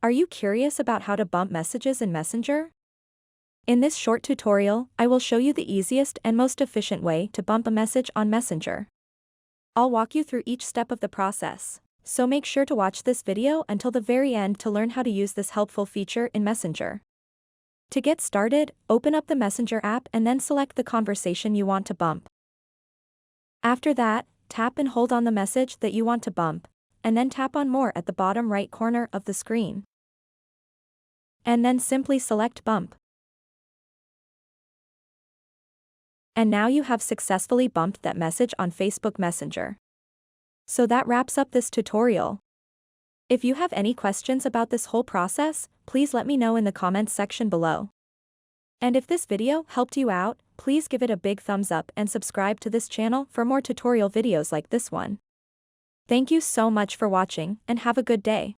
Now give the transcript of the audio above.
Are you curious about how to bump messages in Messenger? In this short tutorial, I will show you the easiest and most efficient way to bump a message on Messenger. I'll walk you through each step of the process, so make sure to watch this video until the very end to learn how to use this helpful feature in Messenger. To get started, open up the Messenger app and then select the conversation you want to bump. After that, tap and hold on the message that you want to bump, and then tap on More at the bottom right corner of the screen. And then simply select Bump. And now you have successfully bumped that message on Facebook Messenger. So that wraps up this tutorial. If you have any questions about this whole process, please let me know in the comments section below. And if this video helped you out, please give it a big thumbs up and subscribe to this channel for more tutorial videos like this one. Thank you so much for watching and have a good day.